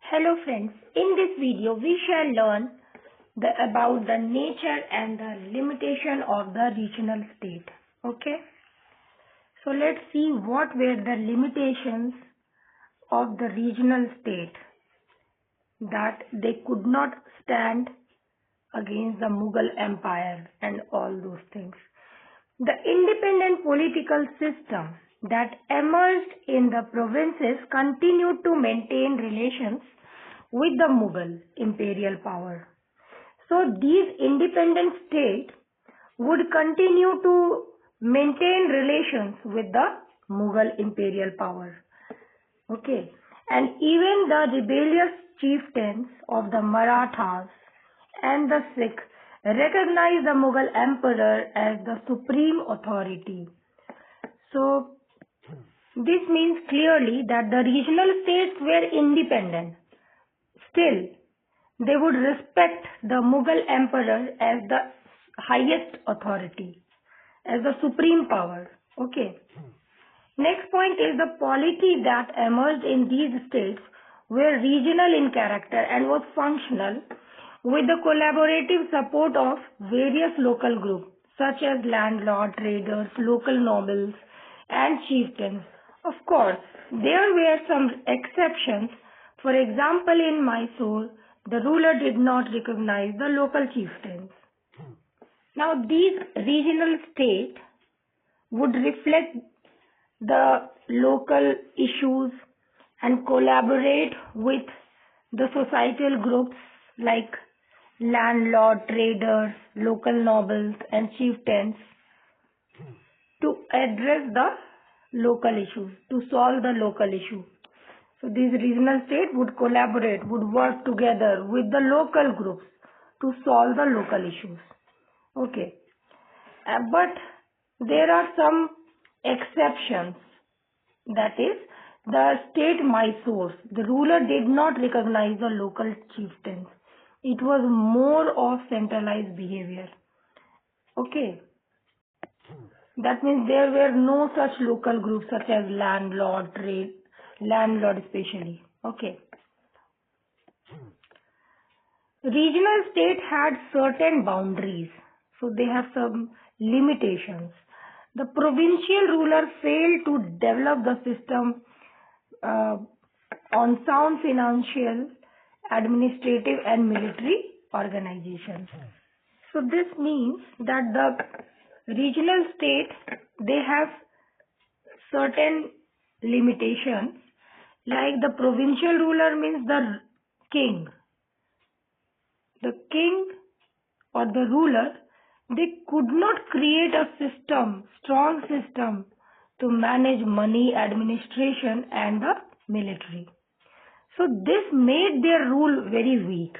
Hello friends, in this video we shall learn about the nature and the limitation of the regional state. Okay, so let's see what were the limitations of the regional state, that they could not stand against the Mughal Empire and all those things. The independent political system that emerged in the provinces continued to maintain relations with the Mughal imperial power. So these independent states would continue to maintain relations with the Mughal imperial power. Okay, and even the rebellious chieftains of the Marathas and the Sikhs recognized the Mughal emperor as the supreme authority. So this means clearly that the regional states were independent. Still, they would respect the Mughal emperor as the highest authority, as the supreme power. Okay. Next point is the polity that emerged in these states were regional in character and was functional with the collaborative support of various local groups such as landlord, traders, local nobles and chieftains. Of course, there were some exceptions. For example, in Mysore, the ruler did not recognize the local chieftains. Now, these regional states would reflect the local issues and collaborate with the societal groups like landlord, traders, local nobles and chieftains to address the local issues, to solve the local issue. So these regional states would collaborate, would work together with the local groups to solve the local issues. Okay. But there are some exceptions. That is, the state Mysore, the ruler did not recognize the local chieftains. It was more of centralized behavior. Okay. That means there were no such local groups such as landlord, trade, landlord especially. Okay. Regional state had certain boundaries. So they have some limitations. The provincial ruler failed to develop the system on sound financial, administrative and military organizations. So this means that the regional state, they have certain limitations, like the provincial ruler means the king. The king or the ruler, they could not create a system, strong system to manage money, administration and the military. So this made their rule very weak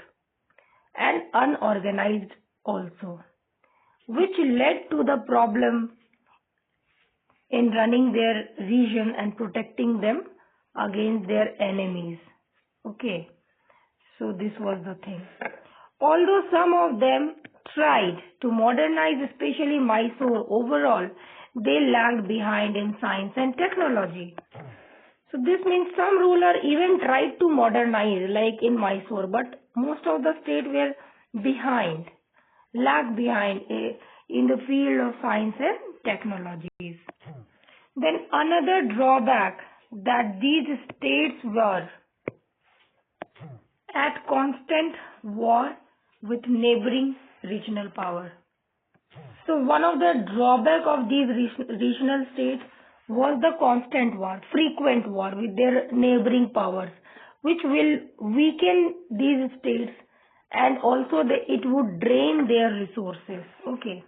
and unorganized also, which led to the problem in running their region and protecting them against their enemies. Okay, so this was the thing. Although some of them tried to modernize, especially Mysore, overall they lagged behind in science and technology. So this means some ruler even tried to modernize like in Mysore, but most of the states were behind, lagged behind in the field of science and technologies. Then another drawback, that these states were at constant war with neighboring regional power. So one of the drawback of these regional states was the constant war, frequent war with their neighboring powers, which will weaken these states and also it would drain their resources. Okay,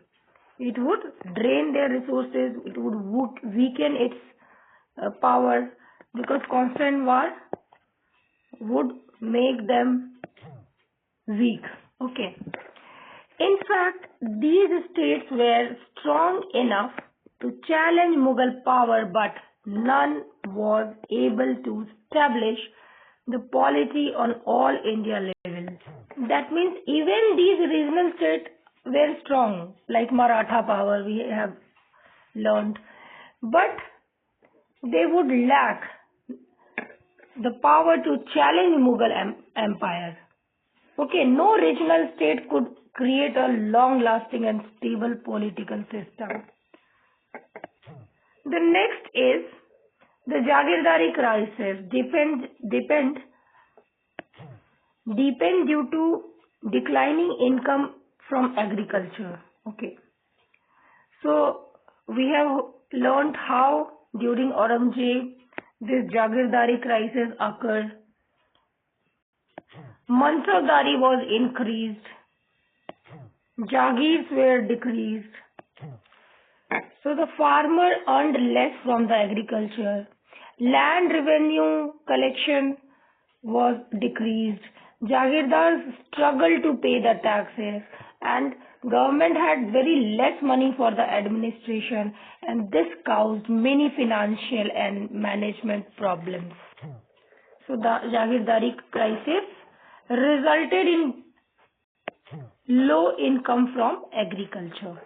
it would drain their resources, it would weaken its power, because constant war would make them weak. Okay. In fact, these states were strong enough to challenge Mughal power, but none was able to establish the polity on all India level. That means even these regional states were strong, like Maratha power we have learned, but they would lack the power to challenge Mughal Empire. Okay, no regional state could create a long-lasting and stable political system. The next is the Jagirdari crisis deepened due to declining income from agriculture. Okay, so we have learned how during Aurangzeb this Jagirdari crisis occurred. Mansabdari was increased, Jagirs were decreased. So the farmer earned less from the agriculture. Land revenue collection was decreased. Jagirdars struggled to pay the taxes, and government had very less money for the administration, and this caused many financial and management problems. So the Jagirdari crisis resulted in low income from agriculture.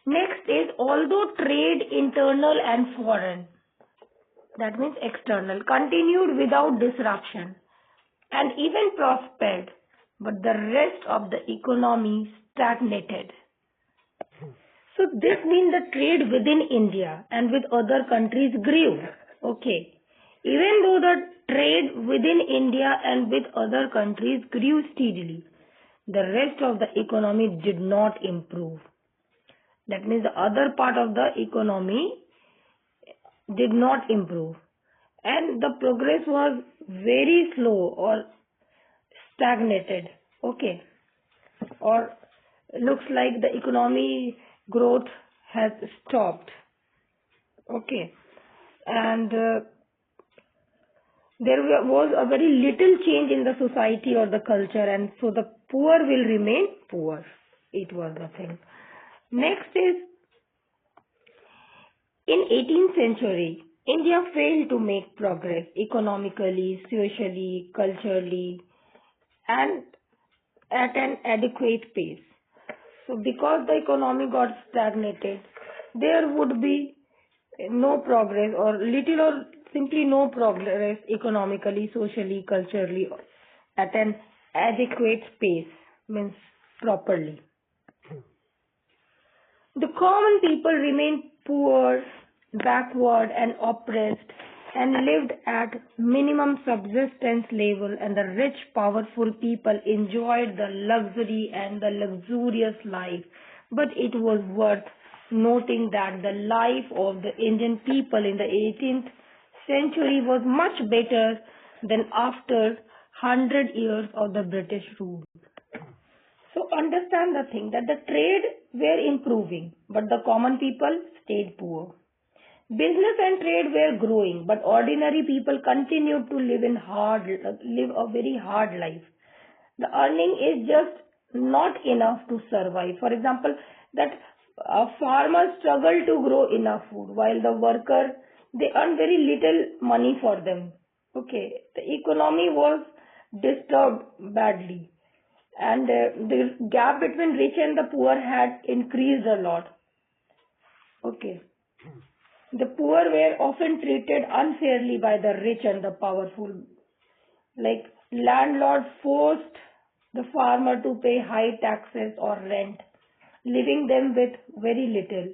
Next is, although trade internal and foreign, that means external, continued without disruption and even prospered, but the rest of the economy stagnated. So this means the trade within India and with other countries grew. Okay. Even though the trade within India and with other countries grew steadily, the rest of the economy did not improve. That means the other part of the economy did not improve, and the progress was very slow or stagnated. Okay, or looks like the economy growth has stopped. Okay, and there was a very little change in the society or the culture, and so the poor will remain poor. It was the thing. Next is, in 18th century, India failed to make progress economically, socially, culturally, and at an adequate pace. So because the economy got stagnated, there would be no progress, or little or simply no progress economically, socially, culturally at an adequate pace, means properly. The common people remained poor, backward and oppressed, and lived at minimum subsistence level, and the rich, powerful people enjoyed the luxury and the luxurious life. But it was worth noting that the life of the Indian people in the 18th century was much better than after 100 years of the British rule. So understand the thing that the trade were improving, but the common people stayed poor. Business and trade were growing, but ordinary people continued to live a very hard life. The earning is just not enough to survive. For example, that farmers struggle to grow enough food, while the worker, they earn very little money for them. Okay, the economy was disturbed badly, and the gap between rich and the poor had increased a lot. Okay, the poor were often treated unfairly by the rich and the powerful. Like landlords forced the farmer to pay high taxes or rent, leaving them with very little.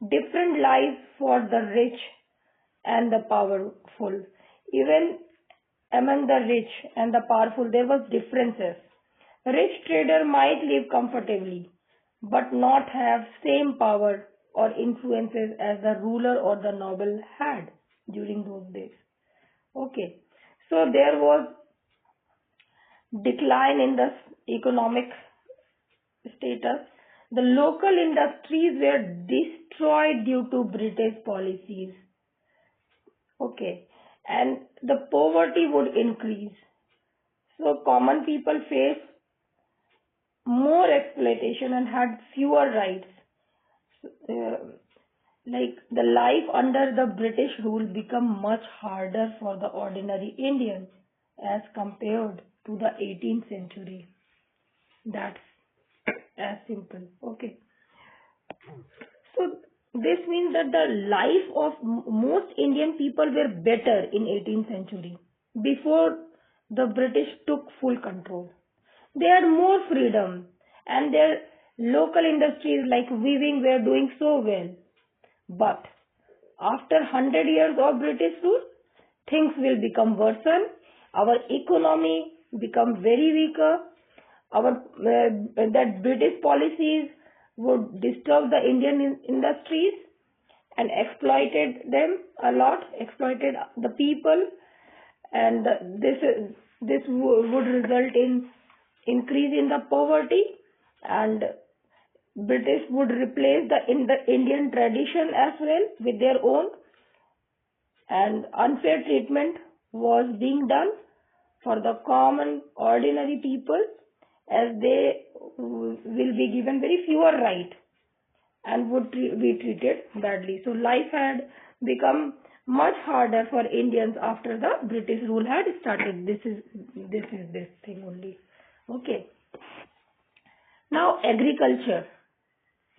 Different lives for the rich and the powerful. Even among the rich and the powerful, there was differences. Rich trader might live comfortably, but not have same power or influences as the ruler or the noble had during those days. Okay, so there was decline in the economic status. The local industries were destroyed due to British policies. Okay, and the poverty would increase. So common people faced more exploitation and had fewer rights. Like the life under the British rule become much harder for the ordinary Indian as compared to the 18th century. That's as simple. Okay. So this means that the life of most Indian people were better in 18th century. before the British took full control. They had more freedom and their local industries like weaving were doing so well. But after 100 years of British rule, things will become worsen. Our economy become very weaker. That British policies would disturb the Indian industries and exploited them a lot, exploited the people, and this would result in increase in the poverty, and British would replace the Indian tradition as well with their own, and unfair treatment was being done for the common ordinary people, as they will be given very fewer rights and would be treated badly. So life had become much harder for Indians after the British rule had started. This thing only. Okay. Now agriculture.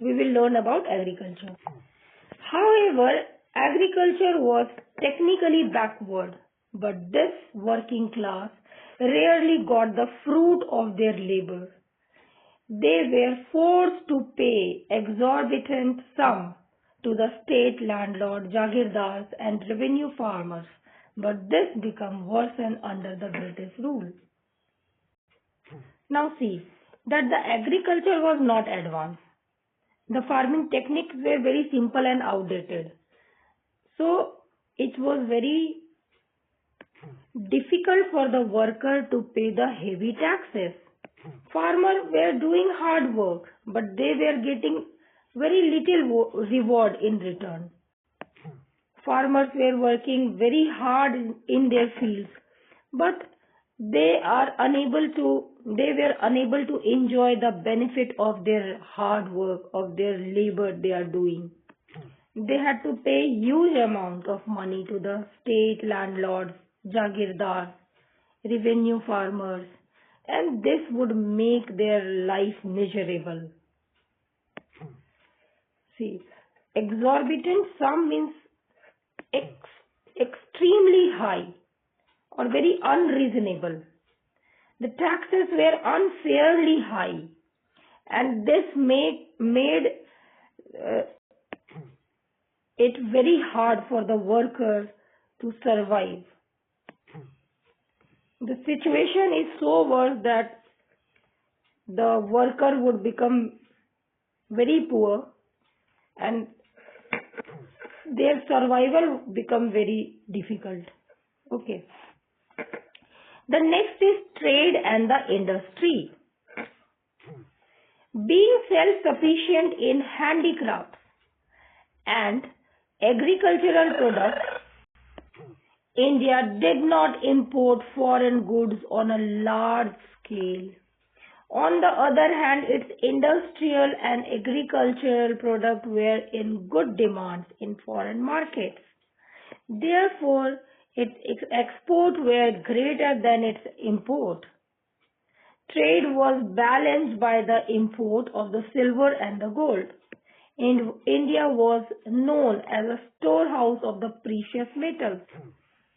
We will learn about agriculture. However, agriculture was technically backward, but this working class rarely got the fruit of their labor. They were forced to pay exorbitant sum to the state landlord, jagirdars and revenue farmers, but this became worsened under the British rule. Now see that the agriculture was not advanced. The farming techniques were very simple and outdated. So it was very difficult for the worker to pay the heavy taxes. Farmers were doing hard work, but they were getting very little reward in return. Farmers were working very hard in their fields, but they were unable to enjoy the benefit of their hard work, of their labor they are doing. They had to pay huge amount of money to the state landlords, jagirdars, revenue farmers, and this would make their life miserable. See, exorbitant sum means extremely high or very unreasonable. The taxes were unfairly high, and this made it very hard for the workers to survive. The situation is so worse that the worker would become very poor and their survival become very difficult. Okay. The next is trade and the industry. Being self-sufficient in handicrafts and agricultural products, India did not import foreign goods on a large scale. On the other hand, its industrial and agricultural products were in good demand in foreign markets. Therefore, its exports were greater than its import. Trade was balanced by the import of the silver and the gold. India was known as a storehouse of the precious metals.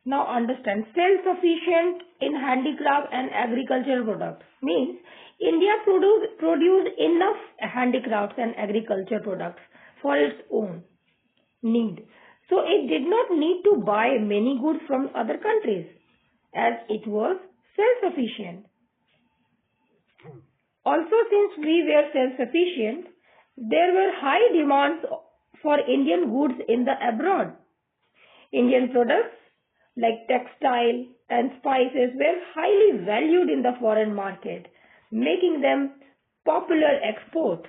Now understand, self-sufficient in handicraft and agricultural products means India produced enough handicrafts and agriculture products for its own need. So it did not need to buy many goods from other countries as it was self-sufficient. Also, since we were self-sufficient, there were high demands for Indian goods in the abroad. Indian products like textile and spices were highly valued in the foreign market, making them popular export.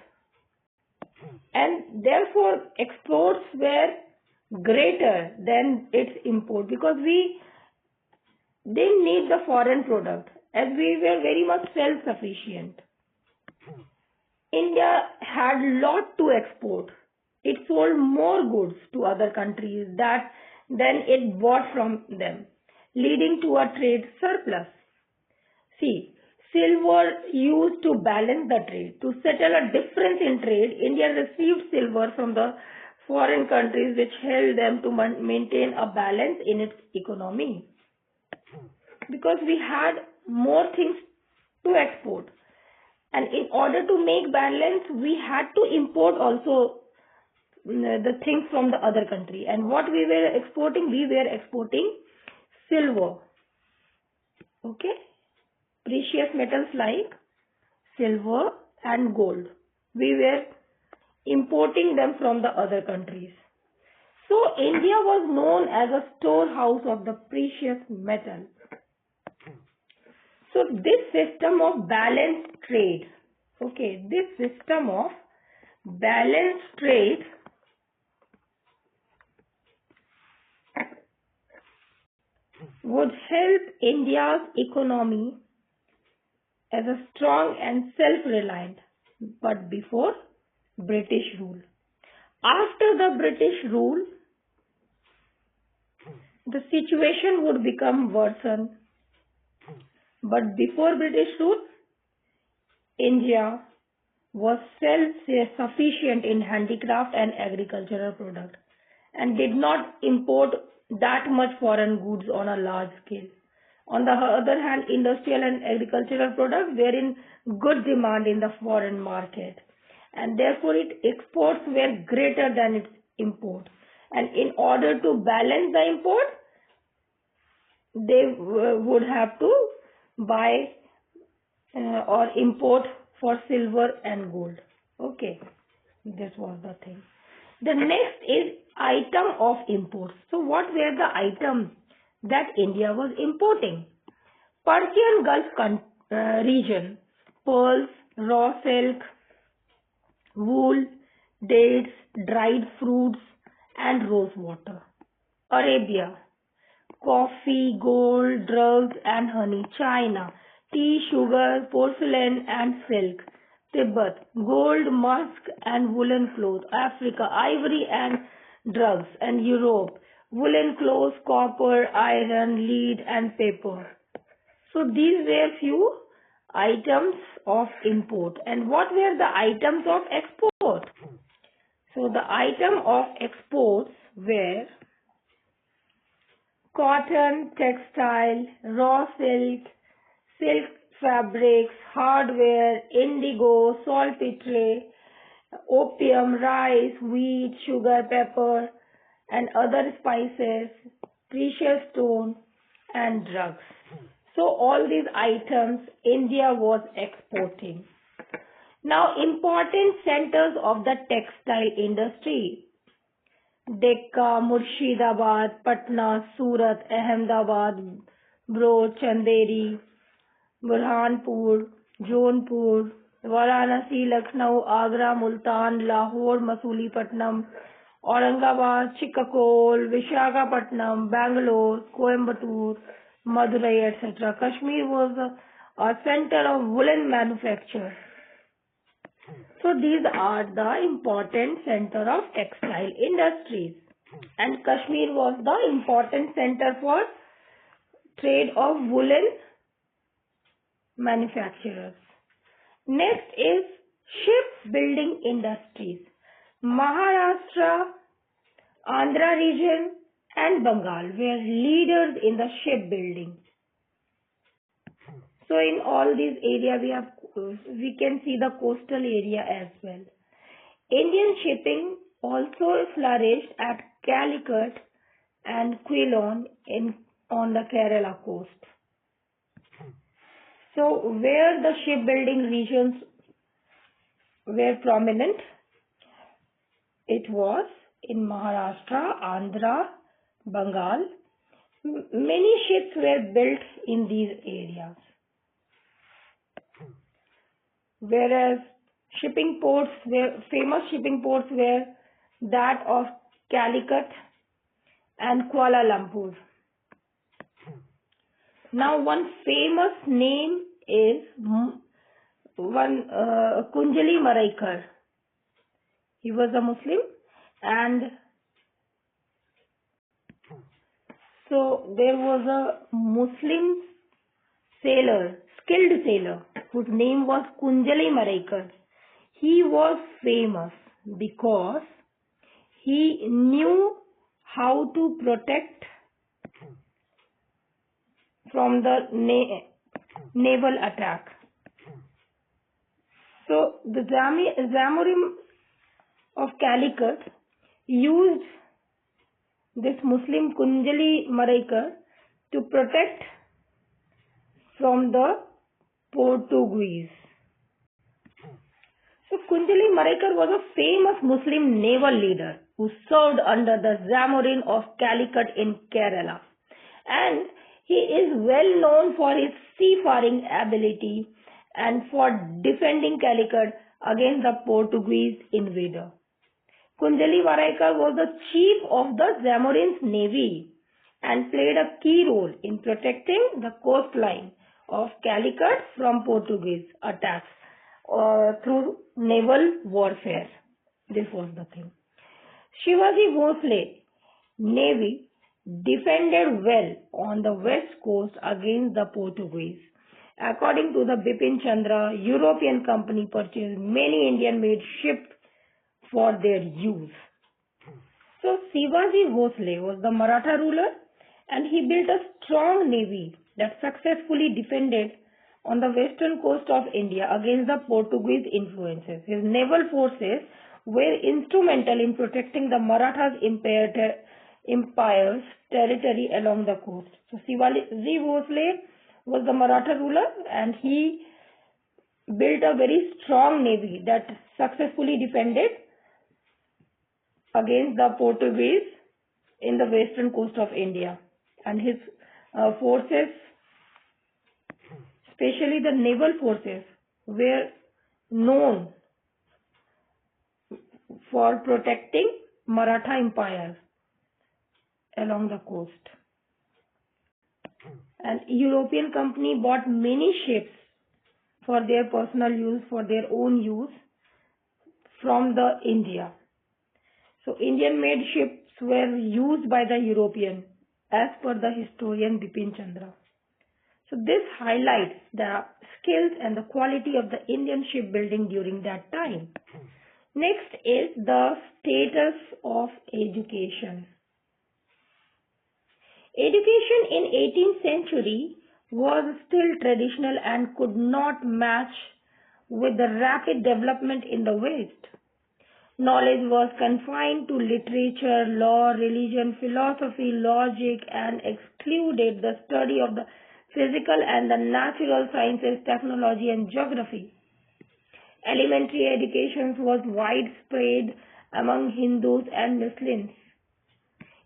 And therefore, exports were greater than its import because we didn't need the foreign product as we were very much self-sufficient. India had lot to export. It sold more goods to other countries than it bought from them, leading to a trade surplus. See, silver used to balance the trade. To settle a difference in trade, India received silver from the foreign countries which helped them to maintain a balance in its economy. because we had more things to export. And in order to make balance, we had to import also the things from the other country. And what we were exporting? We were exporting silver. Okay? Precious metals like silver and gold. We were importing them from the other countries. So India was known as a storehouse of the precious metal. So this system of balanced trade, okay, this system of balanced trade would help India's economy as a strong and self-reliant, but before British rule. After the British rule, the situation would become worsened. But before British rule, India was self-sufficient in handicraft and agricultural products and did not import that much foreign goods on a large scale. On the other hand, industrial and agricultural products were in good demand in the foreign market, and therefore its exports were greater than its imports. And in order to balance the import, they would have to buy or import for silver and gold. Okay, this was the thing. The next is item of imports. So what were the items that India was importing? Persian Gulf region, pearls, raw silk, wool, dates, dried fruits and rose water. Arabia, coffee, gold, drugs and honey. China, tea, sugar, porcelain and silk. Tibet, gold, musk and woolen clothes. Africa, ivory and drugs. And Europe, woolen clothes, copper, iron, lead and paper. So these were few items of import. And what were the items of export? So the item of exports were cotton, textile, raw silk, silk fabrics, hardware, indigo, saltpetre, opium, rice, wheat, sugar, pepper, and other spices, precious stone, and drugs. So all these items India was exporting. Now important centers of the textile industry: Decca, Murshidabad, Patna, Surat, Ahmedabad, Bro, Chanderi, Burhanpur, Jaunpur, Varanasi, Lucknow, Agra, Multan, Lahore, Masulipatam, Aurangabad, Chikkakol, Vishakhapatnam, Bangalore, Coimbatore, Madurai, etc. Kashmir was a center of woolen manufacture. So these are the important center of textile industries, and Kashmir was the important center for trade of woolen manufacturers. Next is shipbuilding industries. Maharashtra, Andhra region and Bengal were leaders in the shipbuilding. So in all these areas we can see the coastal area as well. Indian shipping also flourished at Calicut and Quilon on the Kerala coast. So where the shipbuilding regions were prominent, it was in Maharashtra, Andhra, Bengal. Many ships were built in these areas. Whereas famous shipping ports were that of Calicut and Kuala Lumpur. Now one famous name is Kunjali Maraikar. He was a Muslim, and so there was a Muslim sailor, skilled sailor, whose name was Kunjali Maraikar. He was famous because he knew how to protect from the naval attack. So the Zamorim of Calicut used this Muslim Kunjali Maraikar to protect from the Portuguese. So Kunjali Maraikar was a famous Muslim naval leader who served under the Zamorin of Calicut in Kerala, and he is well known for his seafaring ability and for defending Calicut against the Portuguese invader. Kunjali Maraikar was the chief of the Zamorin's navy and played a key role in protecting the coastline of Calicut from Portuguese attacks through naval warfare. This was the thing. Shivaji Bhosle navy defended well on the west coast against the Portuguese. According to the Bipin Chandra, European company purchased many Indian-made ships for their use. So Shivaji Bhosle was the Maratha ruler, and he built a strong navy that successfully defended on the western coast of India against the Portuguese influences. His naval forces were instrumental in protecting the Marathas' empire's territory along the coast. So Shivaji Bhosle was the Maratha ruler, and he built a very strong navy that successfully defended against the Portuguese in the western coast of India. And his forces, especially the naval forces, were known for protecting Maratha Empire along the coast. And European company bought many ships for their personal use, for their own use from the India. So Indian-made ships were used by the European as per the historian Bipin Chandra. So this highlights the skills and the quality of the Indian shipbuilding during that time. Next is the status of education. Education in 18th century was still traditional and could not match with the rapid development in the West. Knowledge was confined to literature, law, religion, philosophy, logic, and excluded the study of the physical and the natural sciences, technology, and geography. Elementary education was widespread among Hindus and Muslims.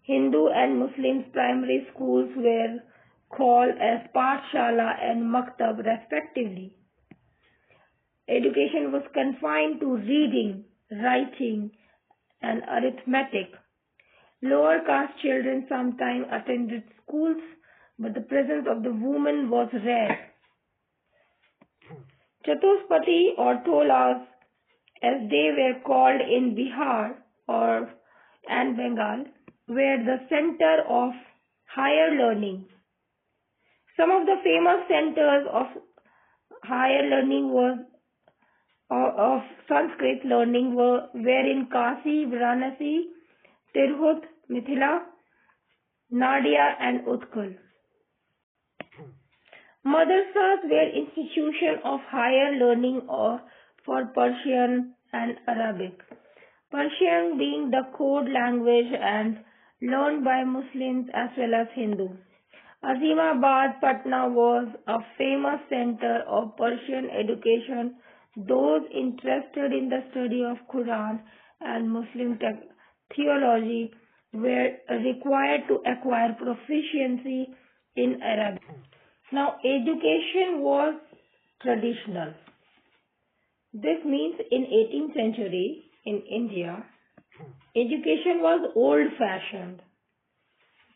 Hindu and Muslim primary schools were called as Pathshala and Maktab respectively. Education was confined to reading, writing, and arithmetic. Lower caste children sometimes attended schools, but the presence of the women was rare. Chatuspati or Tolas, as they were called in Bihar and Bengal, were the center of higher learning. Some of the famous centers of higher learning of Sanskrit learning were in Kasi, Varanasi, Tirhut, Mithila, Nadia, and Utkal. Madrasas were institutions of higher learning for Persian and Arabic. Persian being the code language and learned by Muslims as well as Hindus. Azimabad, Patna was a famous center of Persian education. Those interested in the study of Quran and Muslim theology were required to acquire proficiency in Arabic. Now, education was traditional. This means in 18th century in India, education was old-fashioned.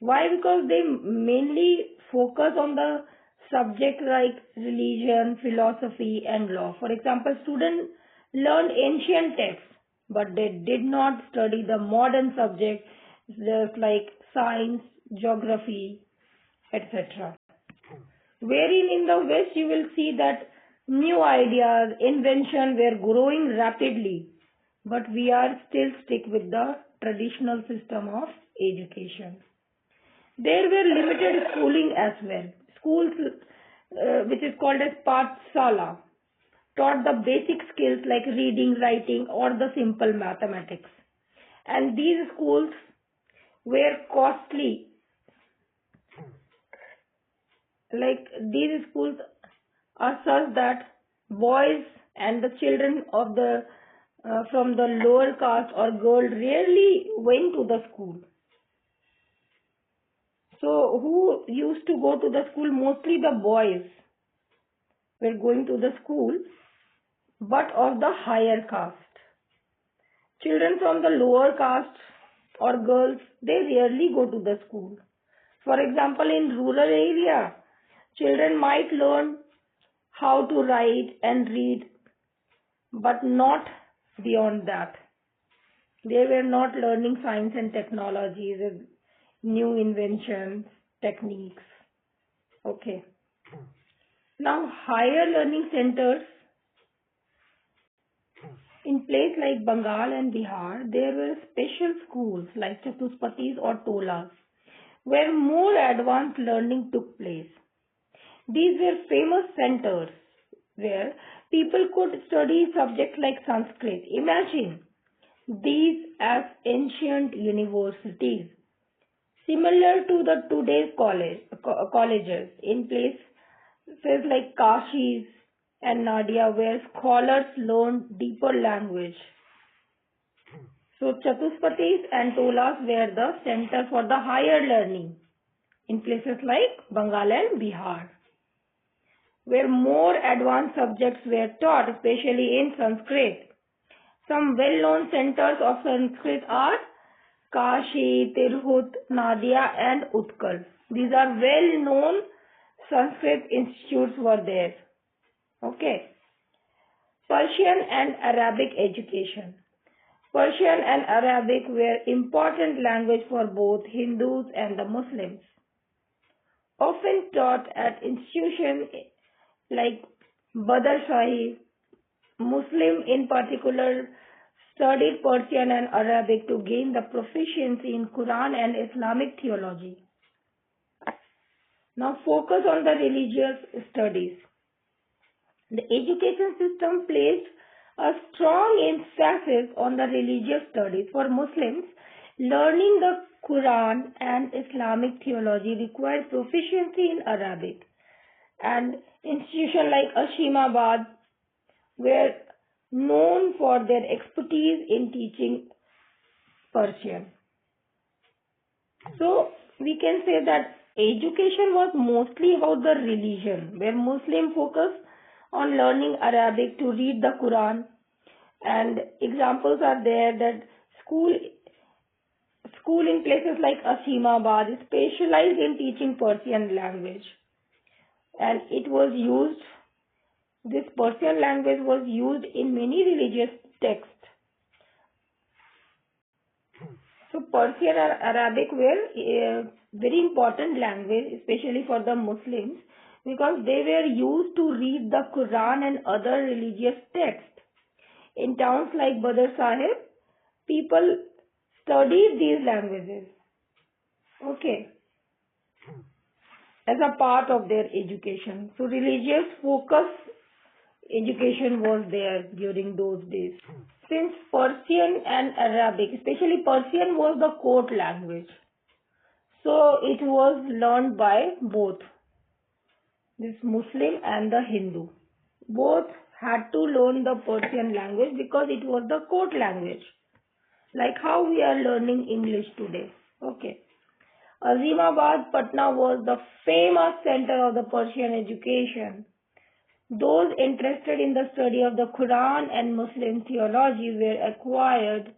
Why? Because they mainly focus on the subject like religion, philosophy, and law. For example, students learned ancient texts, but they did not study the modern subjects just like science, geography, etc. Wherein in the West you will see that new ideas, inventions were growing rapidly, but we are still stick with the traditional system of education. There were limited schooling as well. schools which is called as Pathsala taught the basic skills like reading, writing, or the simple mathematics. And these schools were costly. Like these schools are such that boys and the children of the from the lower caste or girl rarely went to the school. So who used to go to the school? Mostly the boys were going to the school, but of the higher caste. Children from the lower caste or girls, they rarely go to the school. For example, in rural area, children might learn how to write and read, but not beyond that. They were not learning science and technologies, new inventions, techniques. Okay. Now, higher learning centers in places like Bengal and Bihar, there were special schools like Chatuspatis or Tolas, where more advanced learning took place. These were famous centers where people could study subjects like Sanskrit. Imagine these as ancient universities, similar to the today's colleges in places like Kashis and Nadia, where scholars learned deeper language. So Chatuspatis and Tolas were the center for the higher learning in places like Bengal and Bihar, where more advanced subjects were taught, especially in Sanskrit. Some well-known centers of Sanskrit are Kashi, Tirhut, Nadia and Utkal. These are well-known Sanskrit institutes were there. Okay. Persian and Arabic education. Persian and Arabic were important language for both Hindus and the Muslims. Often taught at institutions like Badr Sahib, Muslim in particular studied Persian and Arabic to gain the proficiency in Quran and Islamic theology. Now focus on the religious studies. The education system placed a strong emphasis on the religious studies. For Muslims, learning the Quran and Islamic theology required proficiency in Arabic. And institutions like Ashimabad were known for their expertise in teaching Persian. So we can say that education was mostly about the religion, where Muslim focused on learning Arabic to read the Quran, and examples are there that school in places like Asimabad specialized in teaching Persian language, and this Persian language was used in many religious texts. So Persian and Arabic were very important language, especially for the Muslims, because they were used to read the Quran and other religious texts. In towns like Badr Sahib, people studied these languages, okay, as a part of their education. So religious focus education was there during those days. Since Persian and Arabic, especially Persian was the court language, so it was learned by both this Muslim and the Hindu. Both had to learn the Persian language because it was the court language, like how we are learning English today. Okay. Azimabad, Patna was the famous center of the Persian education. Those interested in the study of the Quran and Muslim theology were required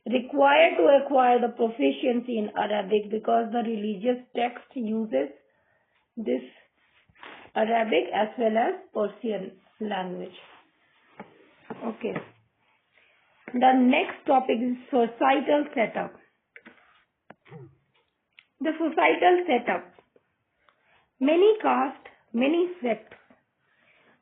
to acquire the proficiency in Arabic, because the religious text uses this Arabic as well as Persian language. Okay. The next topic is societal setup. The societal setup. Many castes, many sects.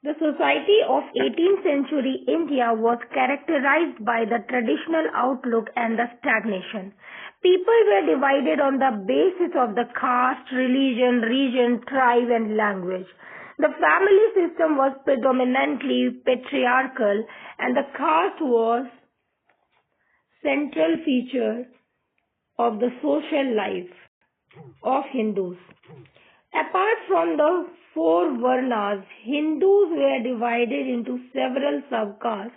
The society of 18th century India was characterized by the traditional outlook and the stagnation. People were divided on the basis of the caste, religion, region, tribe, and language. The family system was predominantly patriarchal, and the caste was central feature of the social life of Hindus. Apart from the four Varnas, Hindus were divided into several subcastes.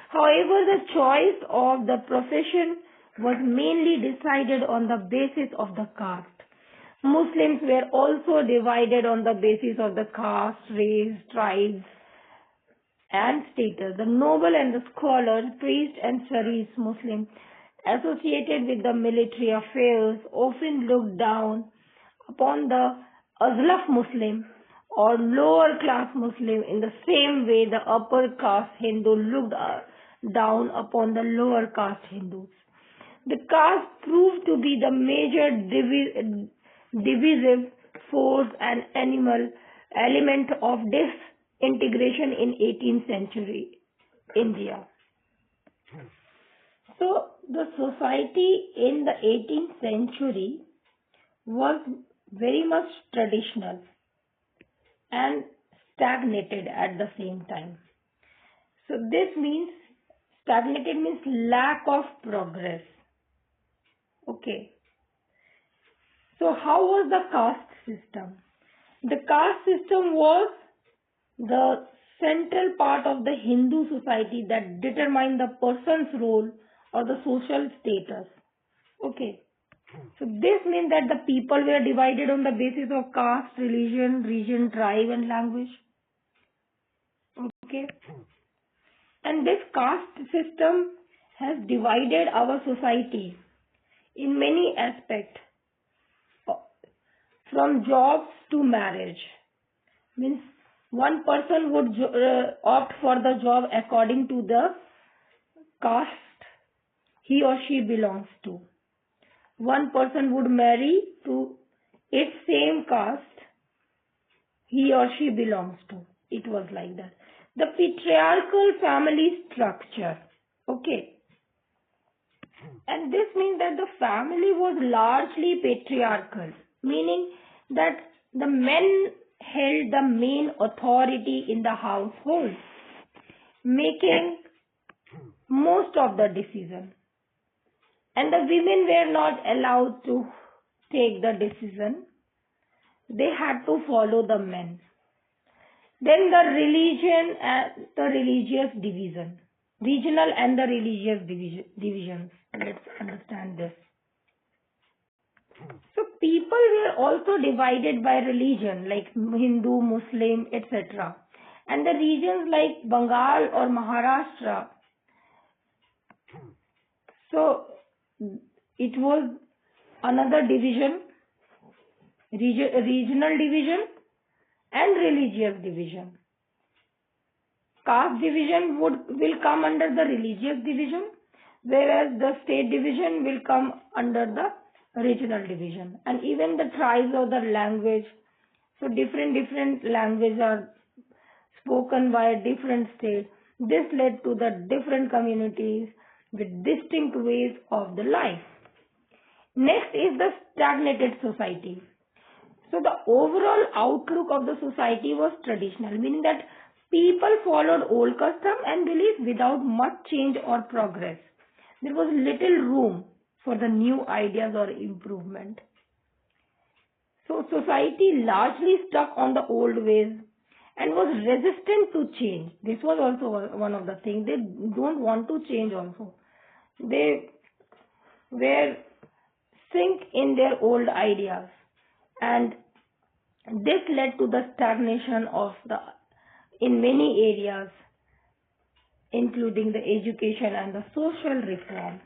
However, the choice of the profession was mainly decided on the basis of the caste. Muslims were also divided on the basis of the caste, race, tribes, and status. The noble and the scholar, priest and Sharif Muslim associated with the military affairs often looked down upon the Azlaf Muslim or lower class Muslim in the same way the upper caste Hindu looked down upon the lower caste Hindus. The caste proved to be the major divisive force and element of disintegration in 18th century India. So the society in the 18th century was very much traditional and stagnated at the same time. So this means stagnated means lack of progress. Okay. So how was the caste system? The caste system was the central part of the Hindu society that determined the person's role or the social status. Okay. So this means that the people were divided on the basis of caste, religion, region, tribe, and language. Okay. And this caste system has divided our society in many aspects, from jobs to marriage. Means one person would opt for the job according to the caste he or she belongs to. One person would marry to its same caste he or she belongs to. It was like that. The patriarchal family structure. Okay. And this means that the family was largely patriarchal, meaning that the men held the main authority in the household, making most of the decision. And the women were not allowed to take the decision. They had to follow the men. Then the religion and the religious division. Regional and the religious divisions. Let's understand this. So people were also divided by religion like Hindu, Muslim, etc. And the regions like Bengal or Maharashtra. So it was another division, regional division and religious division. Caste division will come under the religious division, whereas the state division will come under the regional division. And even the tribes or the language, so different languages are spoken by different states. This led to the different communities with distinct ways of the life. Next is the stagnated society. So the overall outlook of the society was traditional, meaning that people followed old custom and beliefs without much change or progress. There was little room for the new ideas or improvement. So society largely stuck on the old ways and was resistant to change. This was also one of the things. They don't want to change also. They were sink in their old ideas, and this led to the stagnation in many areas, including the education and the social reform.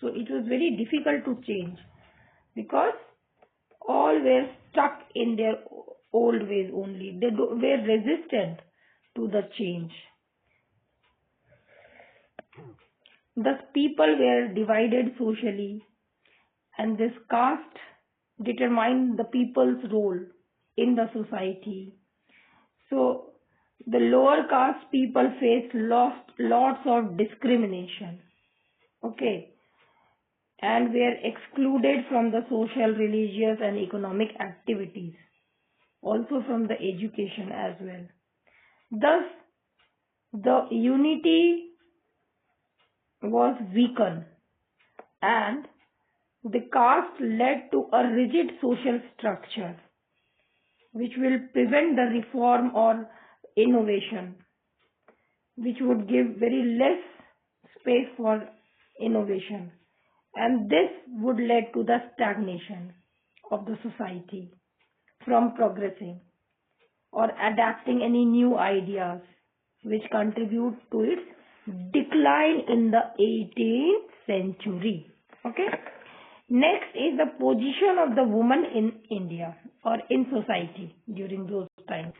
So it was very difficult to change because all were stuck in their old ways only. They were resistant to the change. Thus people were divided socially, and this caste determined the people's role in the society. So the lower caste people faced lots of discrimination. Okay. and were excluded from the social, religious, and economic activities, also from the education as well. Thus, the unity was weakened, and the caste led to a rigid social structure which will prevent the reform or innovation, which would give very less space for innovation, and this would lead to the stagnation of the society from progressing or adapting any new ideas which contribute to its decline in the 18th century. Okay. Next is the position of the woman in India or in society during those times.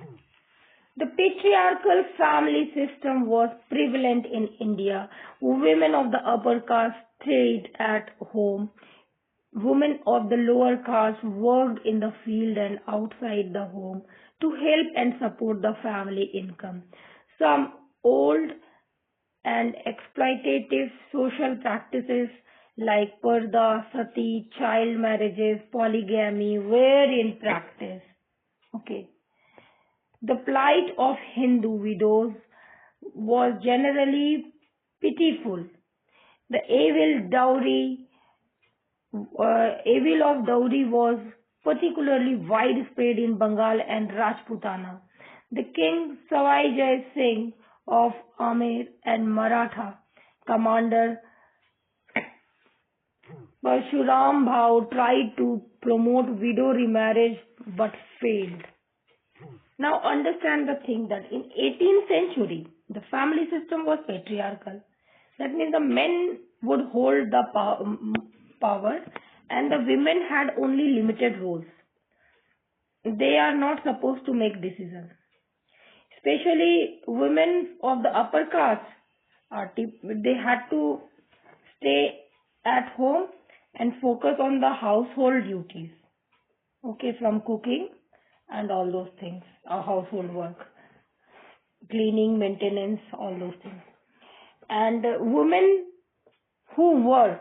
The patriarchal family system was prevalent in India. Women of the upper caste stayed at home. Women of the lower caste worked in the field and outside the home to help and support the family income. Some old and exploitative social practices like parda, sati, child marriages, polygamy were in practice. Okay. The plight of Hindu widows was generally pitiful. The evil of dowry was particularly widespread in Bengal and Rajputana. The king Savai Jai Singh of Amer and Maratha commander Parshuram Bhau tried to promote widow remarriage but failed. Now understand the thing that in 18th century, the family system was patriarchal. That means the men would hold the power and the women had only limited roles. They are not supposed to make decisions. Especially women of the upper caste, they had to stay at home and focus on the household duties. Okay, from cooking and all those things, household work, cleaning, maintenance, all those things. And women who work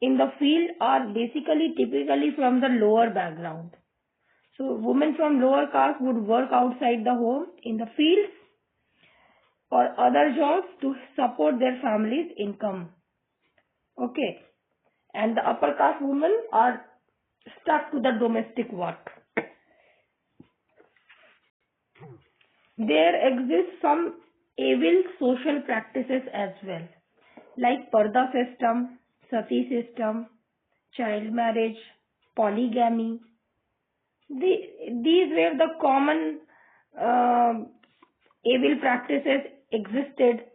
in the field are basically typically from the lower background. So women from lower caste would work outside the home in the fields or other jobs to support their family's income. Okay. And the upper caste women are stuck to the domestic work. There exist some evil social practices as well, like parda system, sati system, child marriage, polygamy. These were the common evil practices existed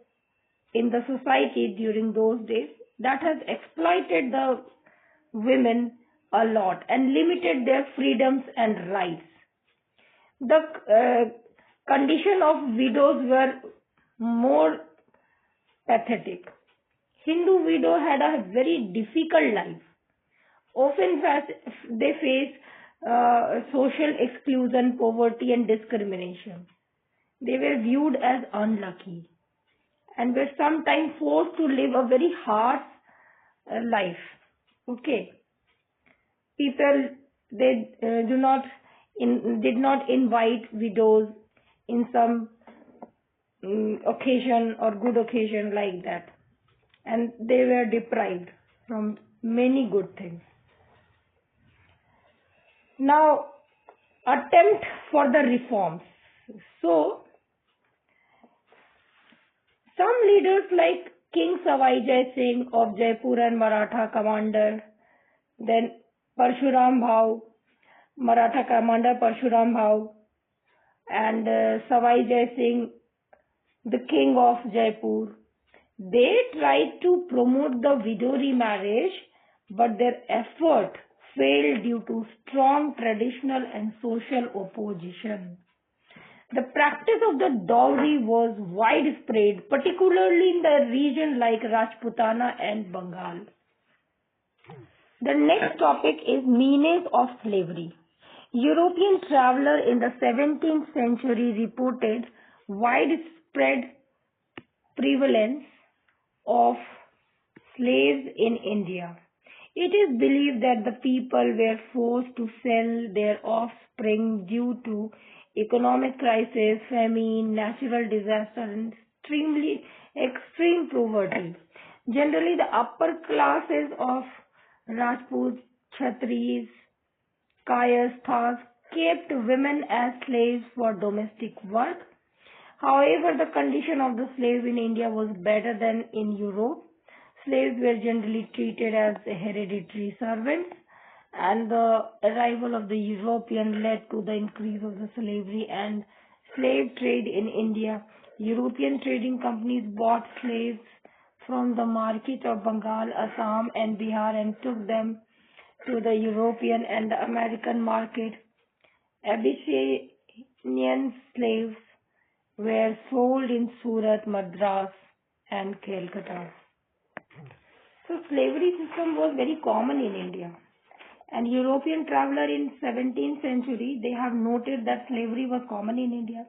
in the society during those days that has exploited the women a lot and limited their freedoms and rights. The condition of widows were more pathetic. Hindu widow had a very difficult life. Often they face social exclusion, poverty and discrimination. They were viewed as unlucky and were sometimes forced to live a very harsh life. Okay. People, they did not invite widows in some occasion or good occasion like that. And they were deprived from many good things. Now, attempt for the reforms. So, some leaders like King Savai Jai Singh of Jaipur and Maratha commander, then Parshuram Bhau, Maratha commander Parshuram Bhau, and Savai Jai Singh, the king of Jaipur, they tried to promote the widow remarriage, but their effort failed due to strong traditional and social opposition. The practice of the dowry was widespread, particularly in the region like Rajputana and Bengal. The next topic is menace of slavery. European traveler in the 17th century reported widespread prevalence of slaves in India. It is believed that the people were forced to sell their offspring due to economic crisis, famine, natural disaster, and extreme poverty. Generally, the upper classes of Rajputs, Kshatris, Kayasthas kept women as slaves for domestic work. However, the condition of the slave in India was better than in Europe. Slaves were generally treated as hereditary servants, and the arrival of the European led to the increase of the slavery and slave trade in India. European trading companies bought slaves from the market of Bengal, Assam, and Bihar and took them to the European and the American market. Abyssinian slaves were sold in Surat, Madras, and Calcutta. So slavery system was very common in India. And European traveler in 17th century, they have noted that slavery was common in India.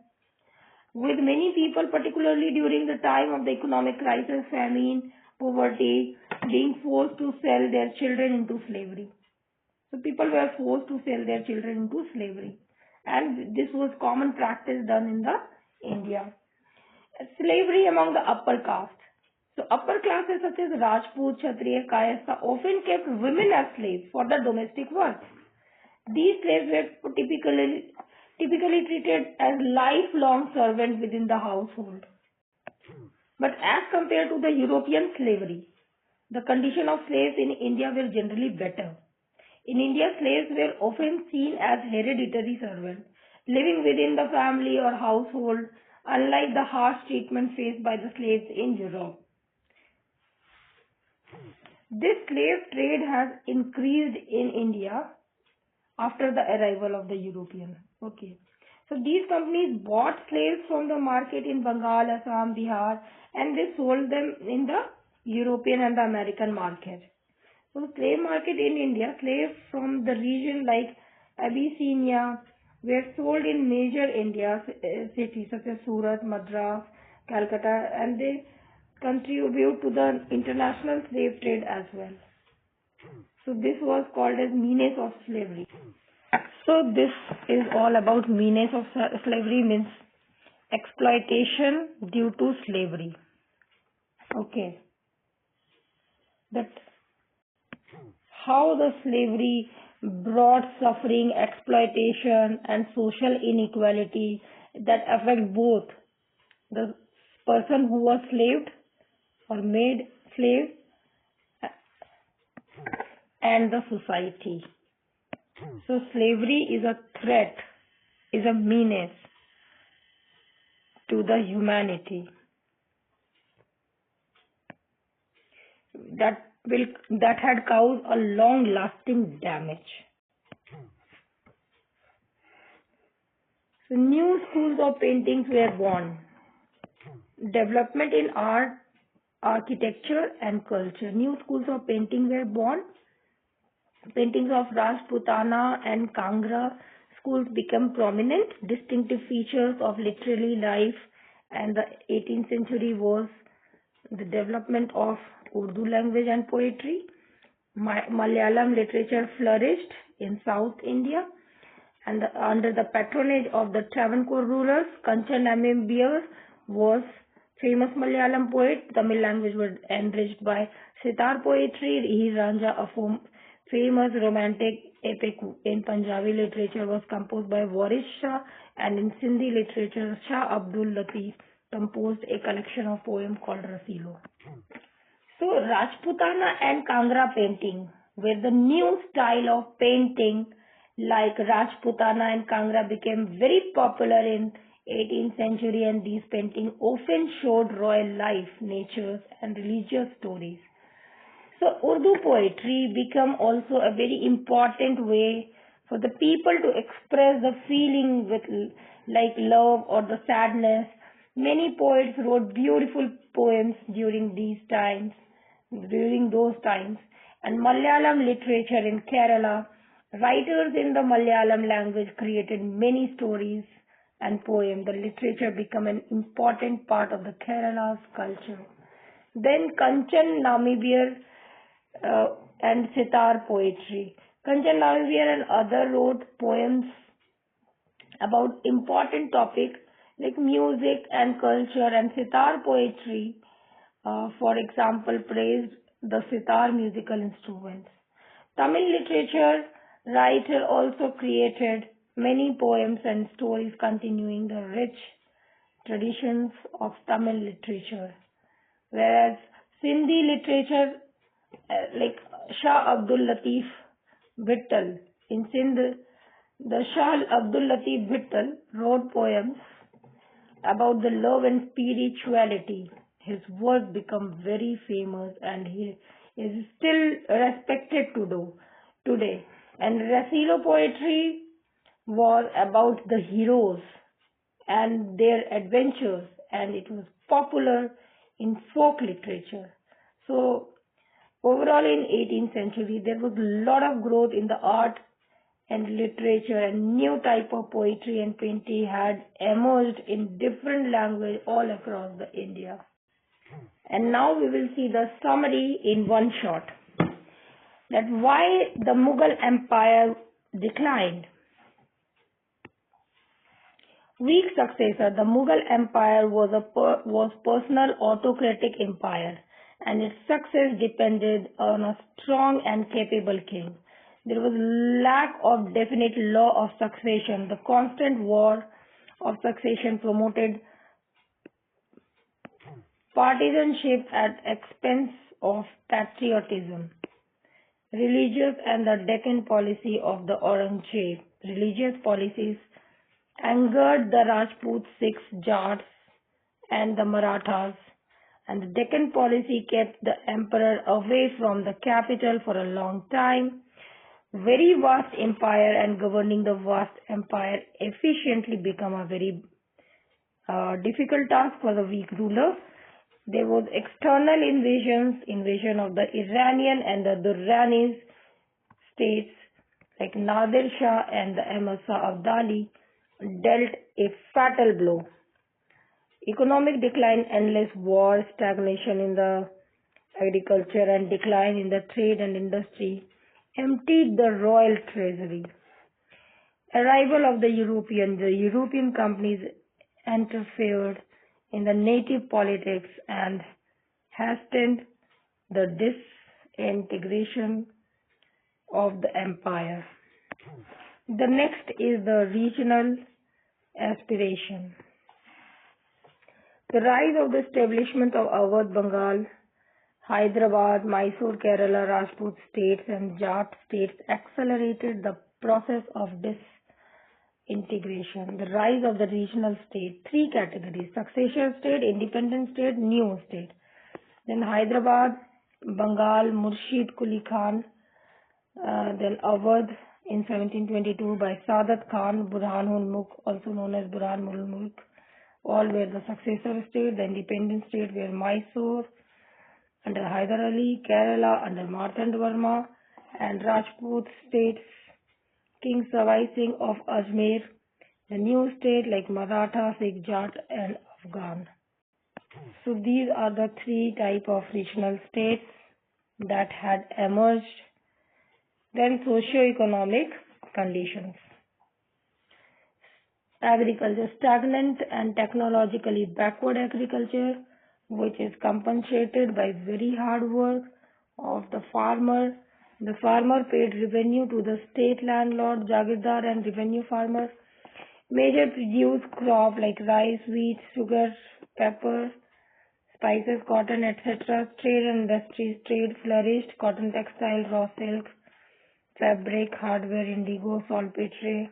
With many people, particularly during the time of the economic crisis, famine, poverty, being forced to sell their children into slavery. So people were forced to sell their children into slavery. And this was common practice done in the India. Slavery among the upper caste. So upper classes such as Rajput, Kshatriya, Kayastha often kept women as slaves for the domestic work. These slaves were typically treated as lifelong servants within the household. But as compared to the European slavery, the condition of slaves in India were generally better. In India, slaves were often seen as hereditary servants, living within the family or household, unlike the harsh treatment faced by the slaves in Europe. This slave trade has increased in India after the arrival of the European. Okay. So these companies bought slaves from the market in Bengal, Assam, Bihar, and they sold them in the European and the American market. So the slave market in India, slaves from the region like Abyssinia were sold in major India cities such as Surat, Madras, Calcutta, and they contribute to the international slave trade as well. So this was called as menace of slavery. So this is all about menace of slavery, means exploitation due to slavery. Okay. That how the slavery brought suffering, exploitation, and social inequality that affect both the person who was slaved or made slave and the society. So slavery is a threat, is a menace to the humanity that had caused a long-lasting damage. So new schools of paintings were born. Development in art, architecture, and culture. New schools of painting were born. Paintings of Rajputana and Kangra schools became prominent. Distinctive features of literary life and the 18th century was the development of Urdu language and poetry. Malayalam literature flourished in South India, and under the patronage of the Travancore rulers, Kanchan Amembiar was famous Malayalam poet. Tamil language was enriched by sitar poetry. Heer Ranja, a famous romantic epic in Punjabi literature, was composed by Waris Shah, and in Sindhi literature, Shah Abdul Latif composed a collection of poems called Rasilo. So Rajputana and Kangra painting were the new style of painting. Like Rajputana and Kangra became very popular in 18th century, and these paintings often showed royal life, nature, and religious stories. So Urdu poetry became also a very important way for the people to express the feeling with like love or the sadness. Many poets wrote beautiful poems during those times. And Malayalam literature in Kerala, writers in the Malayalam language created many stories and poems. The literature became an important part of the Kerala's culture. Then Kanchan Namibir and sitar poetry. Kanchan Nahar and other wrote poems about important topics like music and culture, and sitar poetry, for example, praised the sitar musical instruments. Tamil literature writer also created many poems and stories continuing the rich traditions of Tamil literature, whereas Sindhi literature, like Shah Abdul Latif Bhittal in Sindh, the Shah Abdul Latif Bhittal wrote poems about the love and spirituality. His work became very famous and he is still respected today. And Rasilo poetry was about the heroes and their adventures, and it was popular in folk literature. So overall in 18th century there was a lot of growth in the art and literature, and new type of poetry and painting had emerged in different language all across the India. And now we will see the summary in one shot, that why the Mughal Empire declined. Weak successor, the Mughal Empire was personal autocratic empire, and its success depended on a strong and capable king. There was lack of definite law of succession. The constant war of succession promoted partisanship at expense of patriotism. Religious and the Deccan policy of the Aurangzeb. Religious policies angered the Rajput Sikhs, Jats, and the Marathas, and the Deccan policy kept the emperor away from the capital for a long time. Very vast empire, and governing the vast empire efficiently became a very difficult task for the weak ruler. There was external invasion of the Iranian and the Durrani states like Nadir Shah and the Ahmad Shah Abdali dealt a fatal blow. Economic decline, endless war, stagnation in the agriculture, and decline in the trade and industry emptied the royal treasury. Arrival of the European companies interfered in the native politics and hastened the disintegration of the empire. The next is the regional aspiration. The rise of the establishment of Awadh, Bengal, Hyderabad, Mysore, Kerala, Rajput states and Jat states accelerated the process of disintegration. The rise of the regional state, three categories: succession state, independent state, new state. Then Hyderabad, Bengal, Murshid Quli Khan, then Awadh in 1722 by Sadat Khan, Burhanul Mulk, also known as Burhanul Mulk. All were the successor state. The independent state were Mysore under Hyder Ali, Kerala under Martand Verma, and Rajput states King Savai Singh of Ajmer. The new state like Maratha, Sikh, Jat and Afghan. So these are the three type of regional states that had emerged. Then socio-economic conditions. Agriculture, stagnant and technologically backward agriculture, which is compensated by very hard work of the farmer. The farmer paid revenue to the state landlord, Jagirdar and revenue farmers. Major produced crop like rice, wheat, sugar, pepper, spices, cotton, etc. Trade and industries, trade flourished, cotton textile, raw silk, fabric, hardware, indigo, saltpetre,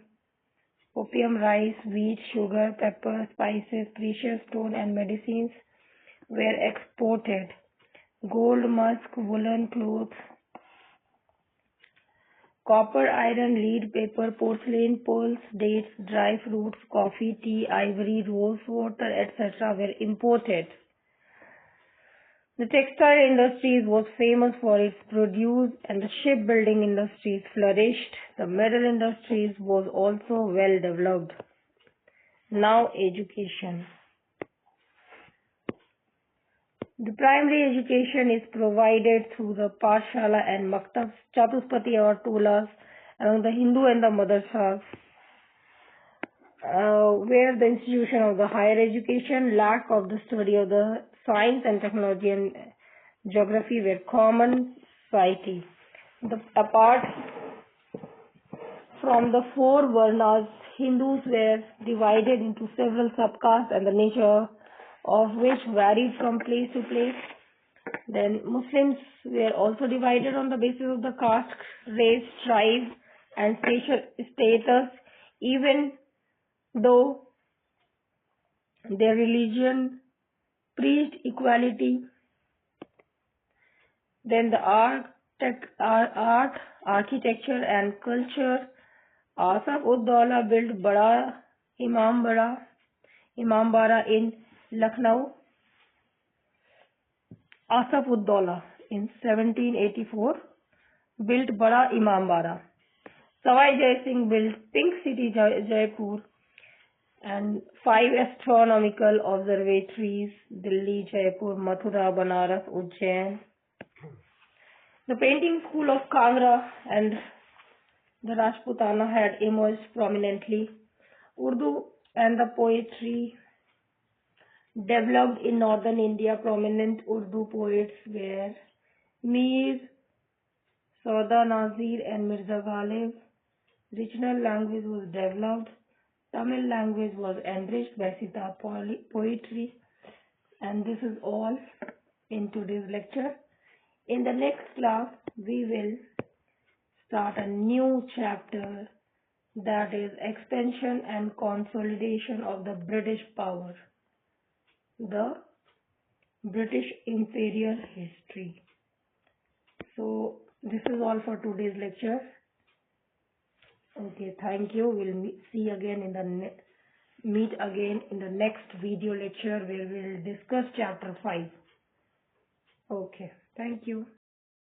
opium, rice, wheat, sugar, pepper, spices, precious stone and medicines were exported. Gold, musk, woolen clothes, copper, iron, lead, paper, porcelain, pearls, dates, dry fruits, coffee, tea, ivory, rose water, etc. were imported. The textile industries was famous for its produce, and the shipbuilding industries flourished. The metal industries was also well developed. Now education. The primary education is provided through the Pathshala and Maktabs, Chatuspati or Tolas among the Hindu and the Madrasas, where the institution of the higher education, lack of the study of the science and technology and geography were common society. Apart from the four Varnas, Hindus were divided into several subcastes and the nature of which varied from place to place. Then Muslims were also divided on the basis of the caste, race, tribe and status, even though their religion preached equality. Then the art, architecture and culture. Asaf ud-Daula built Imambara in Lucknow. Asaf ud-Daula in 1784 built Bada Imambara. Sawai Jai Singh built Pink City Jaipur and 5 astronomical observatories: Delhi, Jaipur, Mathura, Banaras, Ujjain. The painting school of Kangra and the Rajputana had emerged prominently. Urdu and the poetry developed in northern India. Prominent Urdu poets were Mir Sauda Nazir and Mirza Ghalib. Regional language was developed. Tamil language was enriched by Sita poetry. And this is all in today's lecture. In the next class, we will start a new chapter, that is expansion and consolidation of the British power, the British imperial history. So this is all for today's lecture. Okay, thank you. We'll meet again in the next video lecture where we'll discuss chapter 5. Okay, thank you.